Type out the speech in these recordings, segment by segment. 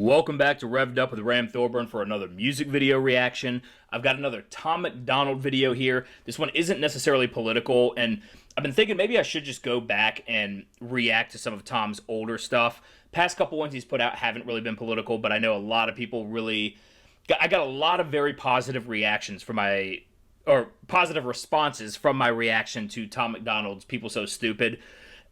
Welcome back to Revved Up with Ram Thorburn for another music video reaction. I've got another Tom Macdonald video here. This one isn't necessarily political, and I've been thinking maybe I should just go back and react to some of Tom's older stuff. Past couple ones he's put out haven't really been political, but I know a lot of people really... I got a lot of very positive reactions from positive responses from my reaction to Tom Macdonald's People So Stupid.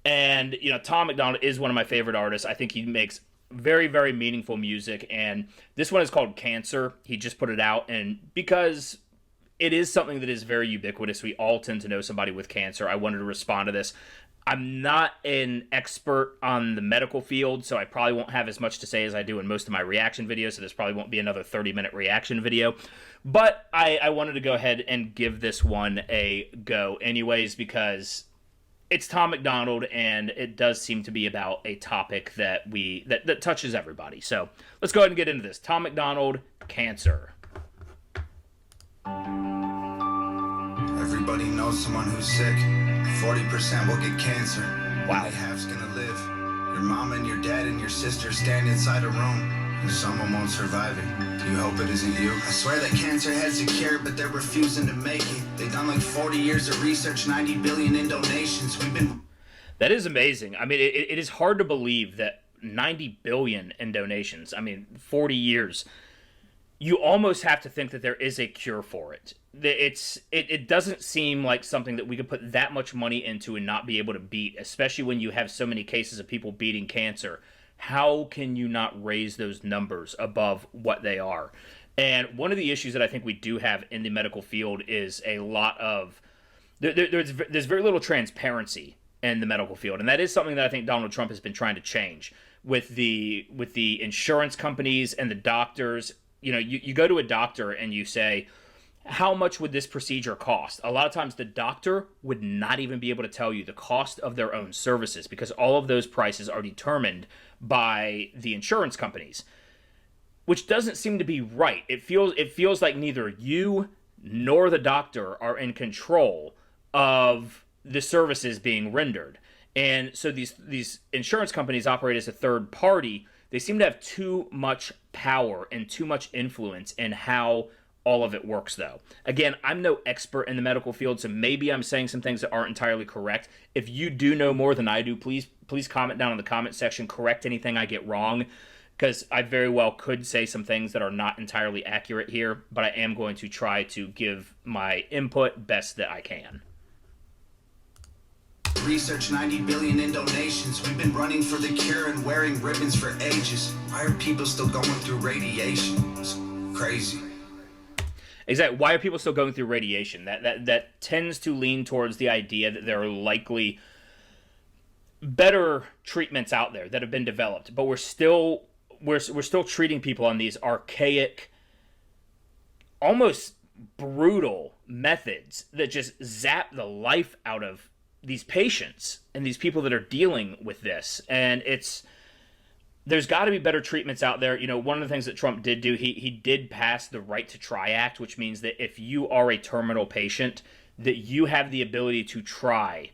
And, you know, Tom Macdonald is one of my favorite artists. I think he makes very, very meaningful music, and this one is called Cancer. He just put it out, and because it is something that is very ubiquitous, we all tend to know somebody with cancer, I wanted to respond to this. I'm not an expert on the medical field, so I probably won't have as much to say as I do in most of my reaction videos, so this probably won't be another 30-minute reaction video, but I wanted to go ahead and give this one a go anyways, because it's Tom Macdonald, and it does seem to be about a topic that touches everybody. So let's go ahead and get into this. Tom Macdonald, Cancer. Everybody knows someone who's sick. 40% will get cancer. Wow. Only half's gonna live. Your mom and your dad and your sister stand inside a room, and someone won't survive it. Do you hope it isn't you? I swear that cancer has a cure, but they're refusing to make it. They've done like 40 years of research, 90 billion in donations. That is amazing. I mean, it is hard to believe that 90 billion in donations. I mean, 40 years. You almost have to think that there is a cure for it. It doesn't seem like something that we could put that much money into and not be able to beat, especially when you have so many cases of people beating cancer. How can you not raise those numbers above what they are? And one of the issues that I think we do have in the medical field is a lot of... There's very little transparency in the medical field, and that is something that I think Donald Trump has been trying to change with the insurance companies and the doctors. You know, you go to a doctor and you say, how much would this procedure cost? A lot of times the doctor would not even be able to tell you the cost of their own services, because all of those prices are determined by the insurance companies, which doesn't seem to be right. It feels like neither you nor the doctor are in control of the services being rendered. And so these insurance companies operate as a third party. They seem to have too much power and too much influence in how all of it works, though. Again, I'm no expert in the medical field, so maybe I'm saying some things that aren't entirely correct. If you do know more than I do, please comment down in the comment section, correct anything I get wrong, because I very well could say some things that are not entirely accurate here, but I am going to try to give my input best that I can. Research 90 billion in donations. We've been running for the cure and wearing ribbons for ages. Why are people still going through radiation? It's crazy. Exactly. Why are people still going through radiation? That tends to lean towards the idea that there are likely better treatments out there that have been developed, but we're still treating people on these archaic, almost brutal methods that just zap the life out of these patients and these people that are dealing with this. And there's got to be better treatments out there. You know, one of the things that Trump did do, he did pass the Right to Try Act, which means that if you are a terminal patient, that you have the ability to try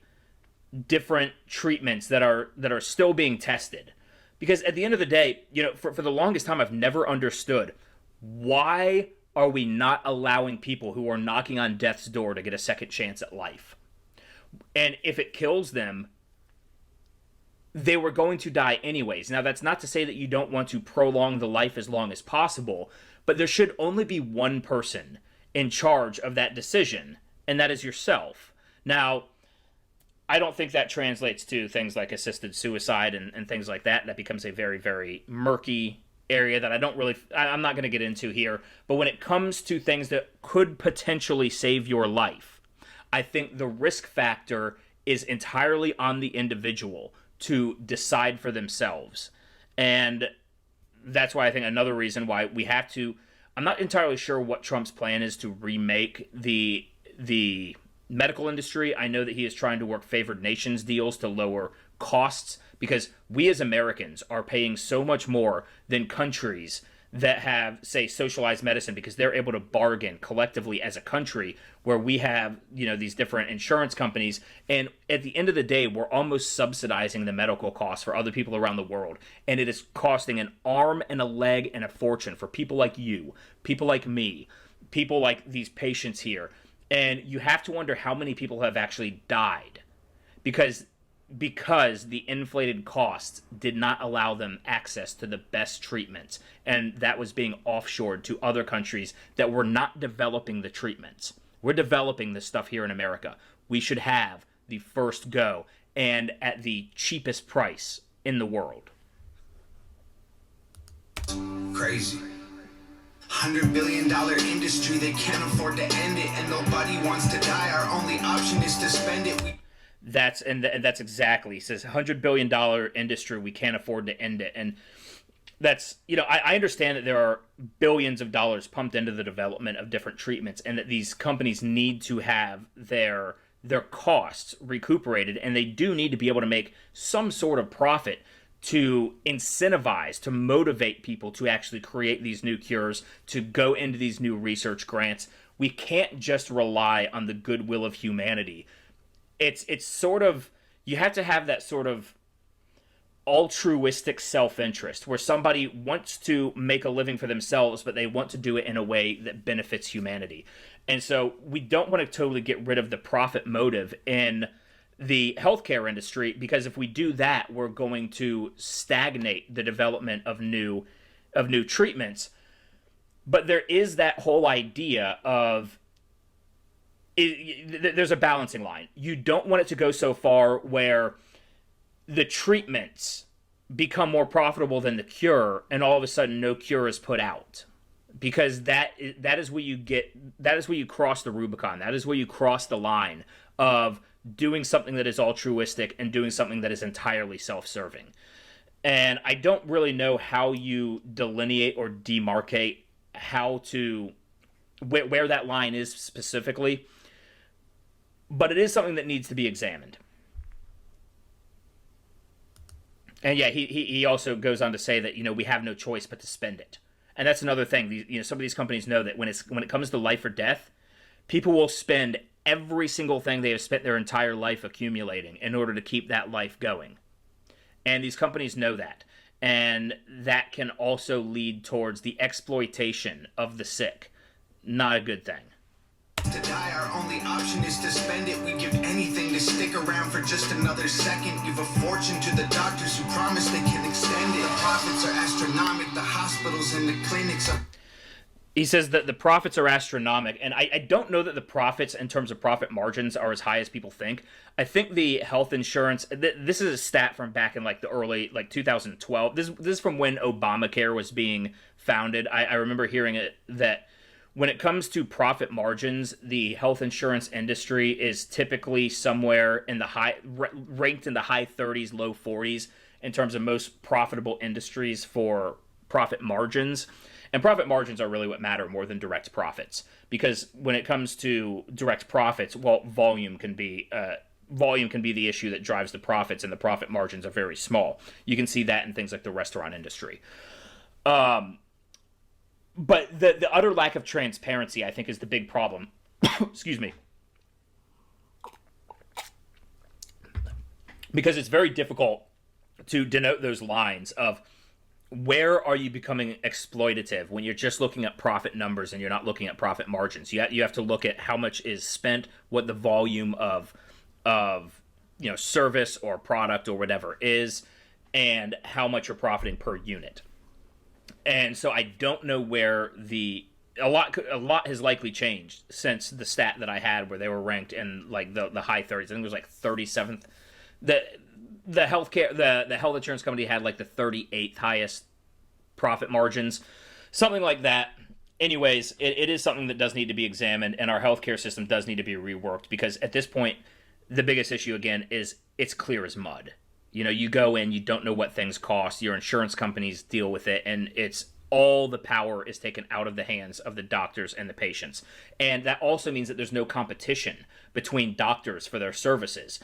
different treatments that are still being tested. Because at the end of the day, you know, for the longest time, I've never understood, why are we not allowing people who are knocking on death's door to get a second chance at life? And if it kills them, they were going to die anyways. Now, that's not to say that you don't want to prolong the life as long as possible, but there should only be one person in charge of that decision, and that is yourself. Now, I don't think that translates to things like assisted suicide and things like that. That becomes a very, very murky area that I'm not going to get into here. But when it comes to things that could potentially save your life, I think the risk factor is entirely on the individual to decide for themselves. And that's why I think another reason why we have to... I'm not entirely sure what Trump's plan is to remake the medical industry. I know that he is trying to work favored nations deals to lower costs, because we as Americans are paying so much more than countries that have, say, socialized medicine, because they're able to bargain collectively as a country, where we have, these different insurance companies. And at the end of the day, we're almost subsidizing the medical costs for other people around the world. And it is costing an arm and a leg and a fortune for people like you, people like me, people like these patients here. And you have to wonder how many people have actually died because the inflated costs did not allow them access to the best treatments, and that was being offshored to other countries that were not developing the treatments. We're developing this stuff here in America. We should have the first go and at the cheapest price in the world. Crazy. $100 billion industry, they can't afford to end it, and nobody wants to die. Our only option is to spend it. That's exactly. He says $100 billion industry, we can't afford to end it. And that's, I understand that there are billions of dollars pumped into the development of different treatments, and that these companies need to have their costs recuperated, and they do need to be able to make some sort of profit to incentivize, to motivate people to actually create these new cures, to go into these new research grants. We can't just rely on the goodwill of humanity. It's sort of, you have to have that sort of altruistic self-interest where somebody wants to make a living for themselves, but they want to do it in a way that benefits humanity. And so we don't want to totally get rid of the profit motive in the healthcare industry, because if we do that, we're going to stagnate the development of new treatments. But there is that whole idea of, there's a balancing line. You don't want it to go so far where the treatments become more profitable than the cure, and all of a sudden no cure is put out, because that is where you cross the Rubicon. That is where you cross the line of doing something that is altruistic and doing something that is entirely self-serving. And I don't really know how you delineate or demarcate where that line is specifically. But it is something that needs to be examined. And yeah, he also goes on to say that, we have no choice but to spend it. And that's another thing. Some of these companies know that when it comes to life or death, people will spend every single thing they have spent their entire life accumulating in order to keep that life going. And these companies know that. And that can also lead towards the exploitation of the sick. Not a good thing. To die, our only option is to spend it. We give anything to stick around for just another second. Give a fortune to the doctors who promise they can extend it. The profits are astronomical. The hospitals and the clinics are... He says that the profits are astronomical, and I don't know that the profits in terms of profit margins are as high as people think. I think the health insurance, this is a stat from back in the early 2012. This is from when Obamacare was being founded. I remember hearing it that when it comes to profit margins, the health insurance industry is typically somewhere in the ranked in the high 30s, low 40s in terms of most profitable industries for profit margins. And profit margins are really what matter more than direct profits, because when it comes to direct profits, volume can be the issue that drives the profits, and the profit margins are very small. You can see that in things like the restaurant industry. But the utter lack of transparency, I think, is the big problem. Excuse me. Because it's very difficult to denote those lines of where are you becoming exploitative when you're just looking at profit numbers and you're not looking at profit margins. You have to look at how much is spent, what the volume of service or product or whatever is, and how much you're profiting per unit. And so I don't know where a lot has likely changed since the stat that I had where they were ranked in the high 30s. I think it was 37th. The health insurance company had the 38th highest profit margins, something like that. Anyways, it is something that does need to be examined, and our healthcare system does need to be reworked, because at this point, the biggest issue again is it's clear as mud. You go in, you don't know what things cost. Your insurance companies deal with it, and it's all the power is taken out of the hands of the doctors and the patients. And that also means that there's no competition between doctors for their services.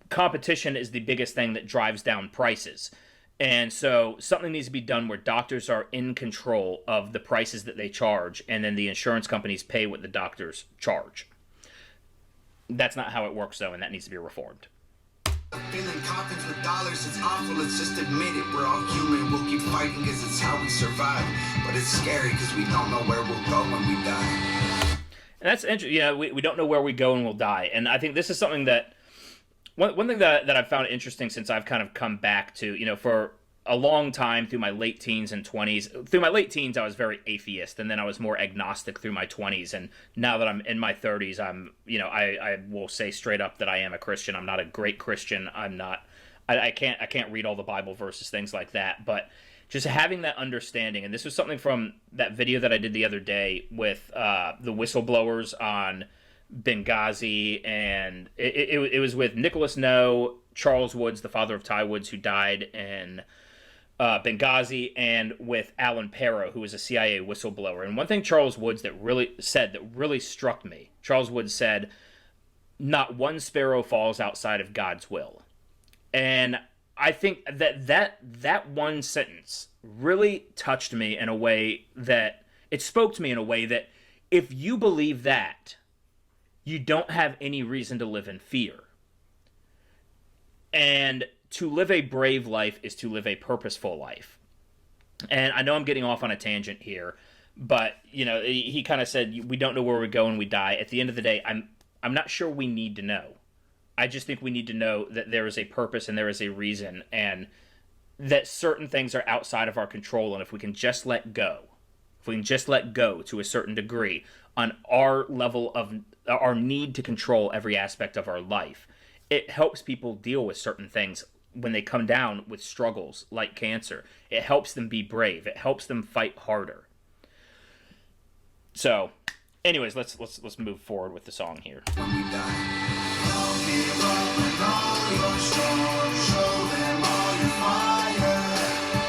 Competition is the biggest thing that drives down prices. And so something needs to be done where doctors are in control of the prices that they charge, and then the insurance companies pay what the doctors charge. That's not how it works, though, and that needs to be reformed. Filling coffins with dollars, it's awful, let's just admit it. We're all human, we'll keep fighting because it's how we survive. But it's scary because we don't know where we'll go when we die. And that's interesting. Yeah, we don't know where we go and we'll die. And I think this is something that, one thing that I've found interesting since I've kind of come back to, for a long time through my late teens and 20s. Through my late teens, I was very atheist, and then I was more agnostic through my 20s. And now that I'm in my 30s, I will say straight up that I am a Christian. I'm not a great Christian. I can't read all the Bible verses, things like that. But just having that understanding, and this was something from that video that I did the other day with the whistleblowers on Benghazi, and it was with Nicholas No, Charles Woods, the father of Ty Woods, who died in Benghazi, and with Alan Perro, who was a CIA whistleblower. And one thing Charles Woods that really struck me, Charles Woods said, "Not one sparrow falls outside of God's will." And I think that one sentence really touched me in a way that it spoke to me in a way that if you believe that, you don't have any reason to live in fear. And to live a brave life is to live a purposeful life. And I know I'm getting off on a tangent here, but he kind of said we don't know where we go when we die. At the end of the day, I'm not sure we need to know. I just think we need to know that there is a purpose and there is a reason, and that certain things are outside of our control. And if we can just let go, to a certain degree on our level of our need to control every aspect of our life, it helps people deal with certain things when they come down with struggles like cancer. It helps them be brave. It helps them fight harder. So, anyways, let's move forward with the song here. When we die, don't give up and all your strong. Show them all your fire.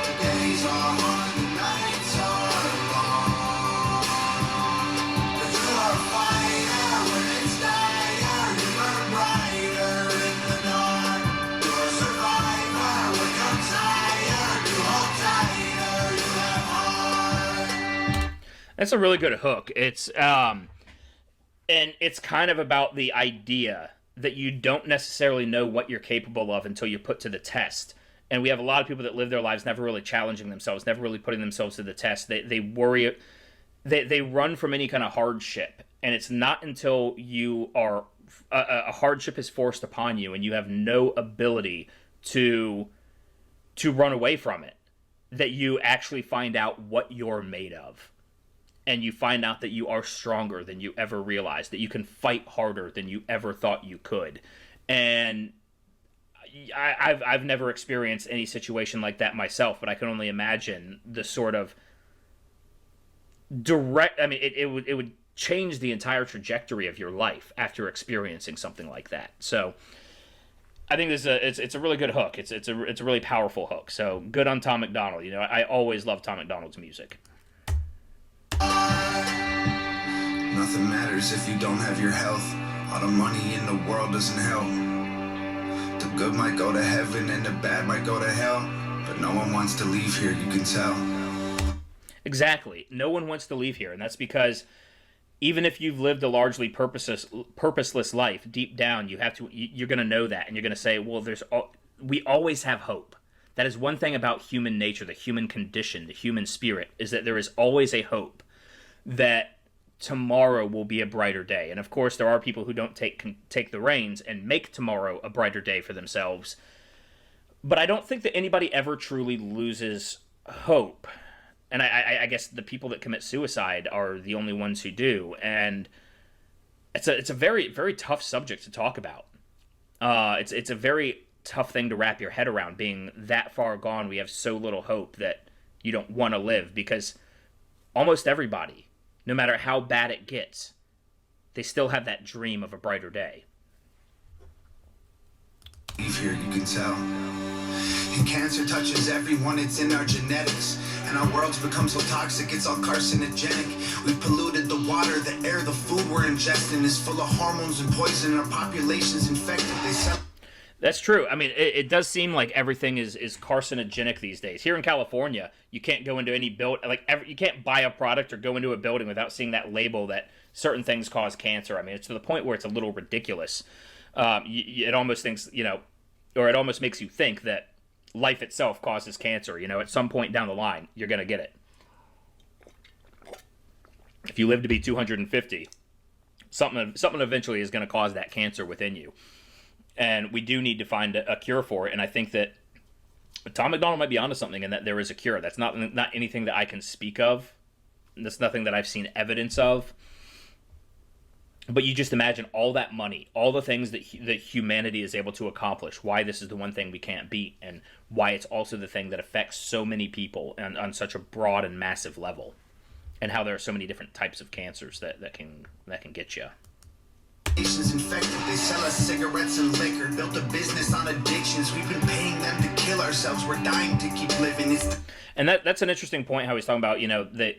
The days are hard, the nights are long. But you are a fighter when it's dire. You burn brighter in the dark. You're a survivor when you're tired. You hold tighter, you have heart. That's a really good hook. It's and it's kind of about the idea that you don't necessarily know what you're capable of until you're put to the test. And we have a lot of people that live their lives never really challenging themselves, never really putting themselves to the test. They worry, they run from any kind of hardship. And it's not until you are a hardship is forced upon you and you have no ability to run away from it that you actually find out what you're made of. And you find out that you are stronger than you ever realized, that you can fight harder than you ever thought you could. And I've never experienced any situation like that myself, but I can only imagine the sort of direct. I mean, it would change the entire trajectory of your life after experiencing something like that. So I think it's a really good hook. It's a really powerful hook. So good on Tom Macdonald. I always love Tom Macdonald's music. Nothing matters if you don't have your health. All the money in the world doesn't help. The good might go to heaven and the bad might go to hell. But no one wants to leave here, you can tell. Exactly. No one wants to leave here. And that's because even if you've lived a largely purposeless life, deep down you're going to know that. And you're going to say, well, we always have hope. That is one thing about human nature, the human condition, the human spirit, is that there is always a hope that tomorrow will be a brighter day. And of course, there are people who don't take the reins and make tomorrow a brighter day for themselves. But I don't think that anybody ever truly loses hope. And I guess the people that commit suicide are the only ones who do. And it's a very, very tough subject to talk about. It's a very tough thing to wrap your head around, being that far gone. We have so little hope that you don't want to live, because almost everybody, no matter how bad it gets, they still have that dream of a brighter day. Here you can tell. And cancer touches everyone, it's in our genetics. And our world's become so toxic, it's all carcinogenic. We've polluted the water, the air, the food we're ingesting is full of hormones and poison. Our population's infected, they sell. That's true. I mean, it does seem like everything is carcinogenic these days. Here in California, you can't go into any you can't buy a product or go into a building without seeing that label that certain things cause cancer. I mean, it's to the point where it's a little ridiculous. It almost thinks, or it almost makes you think that life itself causes cancer. At some point down the line, you're going to get it. If you live to be 250, something eventually is going to cause that cancer within you. And we do need to find a cure for it. And I think that Tom Macdonald might be onto something in that there is a cure. That's not anything that I can speak of. That's nothing that I've seen evidence of. But you just imagine all that money, all the things that humanity is able to accomplish, why this is the one thing we can't beat, and why it's also the thing that affects so many people on such a broad and massive level, and how there are so many different types of cancers that can get you. Infected. They sell us cigarettes and liquor, built a business on addictions. We've been paying them to kill ourselves. We're dying to keep living. And that's an interesting point, how he's talking about, that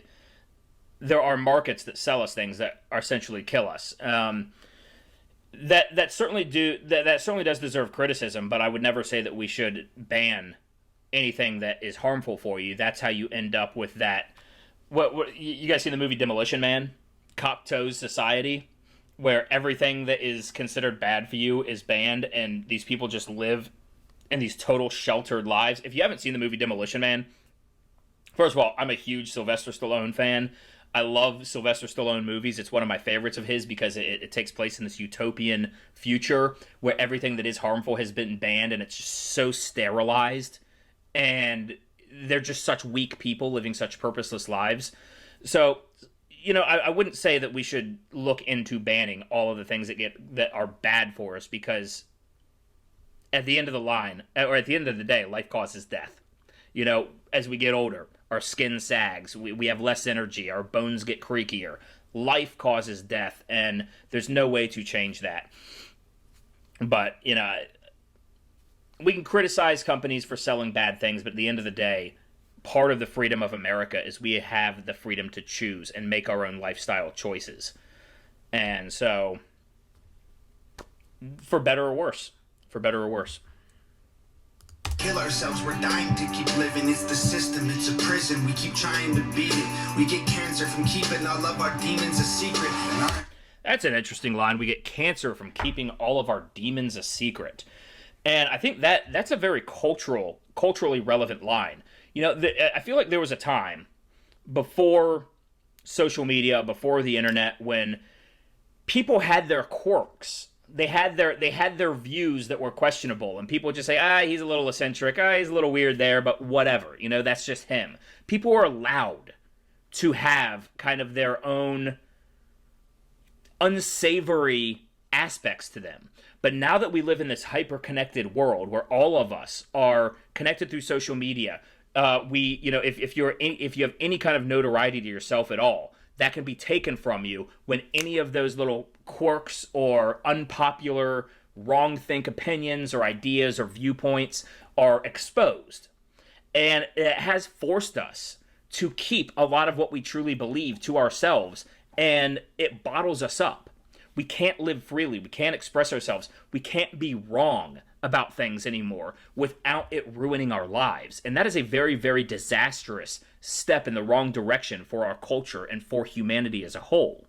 there are markets that sell us things that are essentially kill us. That certainly does deserve criticism, but I would never say that we should ban anything that is harmful for you. That's how you end up with that. What you guys seen the movie Demolition Man? Copto's Society, where everything that is considered bad for you is banned, and these people just live in these total sheltered lives. If you haven't seen the movie Demolition Man, first of all, I'm a huge Sylvester Stallone fan. I love Sylvester Stallone movies. It's one of my favorites of his because it takes place in this utopian future where everything that is harmful has been banned, and it's just so sterilized, and they're just such weak people living such purposeless lives. So, I wouldn't say that we should look into banning all of the things that are bad for us, because at the end of the line, or at the end of the day, life causes death. As we get older, our skin sags, we have less energy, our bones get creakier. Life causes death, and there's no way to change that. But, we can criticize companies for selling bad things, but at the end of the day, part of the freedom of America is we have the freedom to choose and make our own lifestyle choices. And so, for better or worse. Kill ourselves, we're dying to keep living. It's the system, it's a prison. We keep trying to beat it. We get cancer from keeping all of our demons a secret. That's an interesting line. We get cancer from keeping all of our demons a secret. And I think that's a very culturally relevant line. I feel like there was a time before social media, before the internet, when people had their quirks. They had their views that were questionable, and people would just say, he's a little eccentric, he's a little weird there, but whatever, that's just him. People were allowed to have kind of their own unsavory aspects to them. But now that we live in this hyper-connected world where all of us are connected through social media, if you have any kind of notoriety to yourself at all, that can be taken from you when any of those little quirks or unpopular wrong think opinions or ideas or viewpoints are exposed. And it has forced us to keep a lot of what we truly believe to ourselves, and it bottles us up. We can't live freely. We can't express ourselves. We can't be wrong about things anymore without it ruining our lives. And that is a very, very disastrous step in the wrong direction for our culture and for humanity as a whole.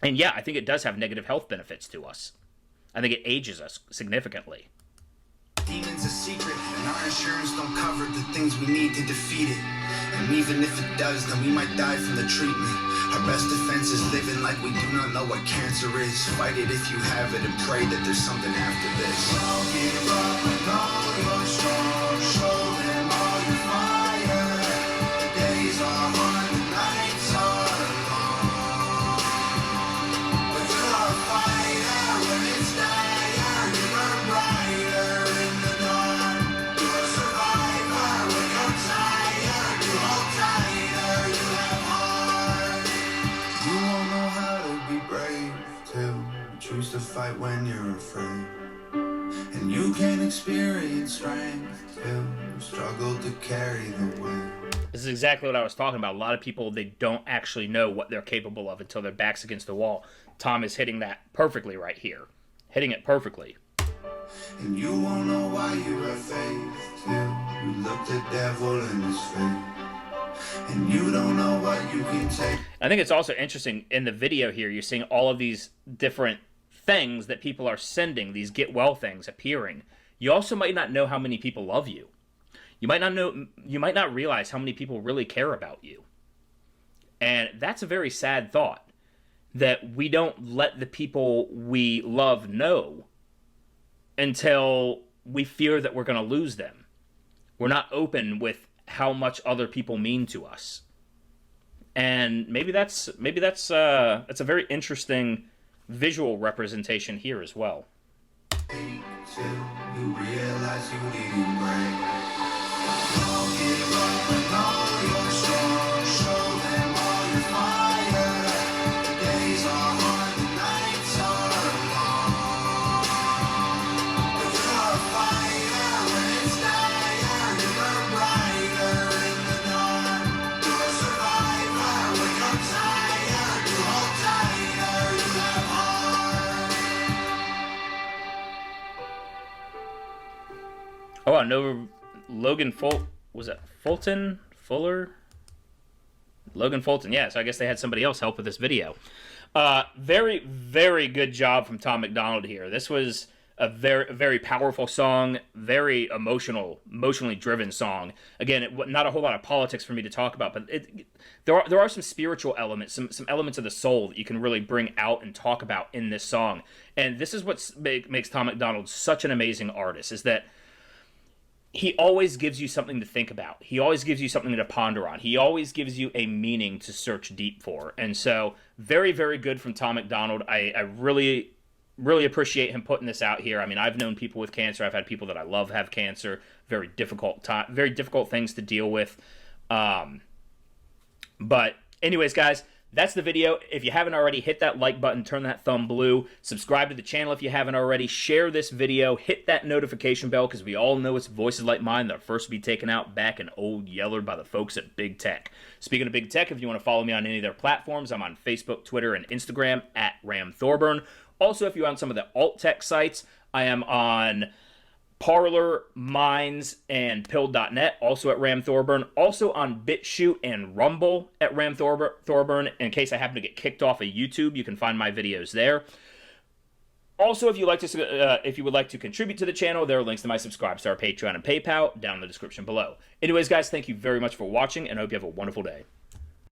And yeah, I think it does have negative health benefits to us. I think it ages us significantly. Demons a secret, and our insurance don't cover the things we need to defeat it. And even if it does, then we might die from the treatment. Our best defense is living like we do not know what cancer is. Fight it if you have it, and pray that there's something after this. Don't give up and know you're strong. Show them all your fire. The days are hard, the nights are long. But you're a fighter when it's dire. You burn brighter in the dark. You're a survivor when you're tired. You hold tighter, you have heart. You won't know how to be brave till you choose to fight when you're afraid. And you can experience strength till you struggle to carry the weight. This is exactly what I was talking about. A lot of people, they don't actually know what they're capable of until their back's against the wall. Tom is hitting that perfectly right here. Hitting it perfectly. And you won't know why you were faith till you look the devil in his face. And you don't know what you can take. I think it's also interesting in the video here, you're seeing all of these different things that people are sending, these get well things appearing. You also might not know how many people love you. You might not realize how many people really care about you. And that's a very sad thought, that we don't let the people we love know until we fear that we're going to lose them. We're not open with how much other people mean to us. And maybe that's a very interesting visual representation here as well. Till you realize you didn't break. Don't give up and know you're strong. Show them all your fire. The days are hard, the nights are long. But you're a fighter when it's dire. You burn brighter in the dark. You're a survivor when you're tired. You hold tighter, you have heart. Oh, I know Logan was it Fuller? Logan Fulton, yeah, so I guess they had somebody else help with this video. Very, very good job from Tom Macdonald here. This was a very powerful song, very emotionally driven song. Again, not a whole lot of politics for me to talk about, but there are some spiritual elements, some elements of the soul that you can really bring out and talk about in this song. And this is what makes Tom Macdonald such an amazing artist, is that he always gives you something to think about. He always gives you something to ponder on. He always gives you a meaning to search deep for. And so, very, very good from Tom Macdonald. I really, really appreciate him putting this out here. I mean, I've known people with cancer. I've had people that I love have cancer. Very difficult things to deal with. But anyways, guys, that's the video. If you haven't already, hit that like button, turn that thumb blue, subscribe to the channel if you haven't already, share this video, hit that notification bell, because we all know it's voices like mine that are first to be taken out back in old Yeller by the folks at Big Tech. Speaking of Big Tech, if you want to follow me on any of their platforms, I'm on Facebook, Twitter, and Instagram at Ram Thorburn. Also, if you're on some of the alt tech sites, I am on Parler, Minds, and Pill.net, also at Ram Thorburn. Also on BitChute and Rumble at Ram Thorburn. In case I happen to get kicked off of YouTube, you can find my videos there. Also, if you would like to contribute to the channel, there are links to my Subscribestar, Patreon, and PayPal down in the description below. Anyways, guys, thank you very much for watching, and I hope you have a wonderful day.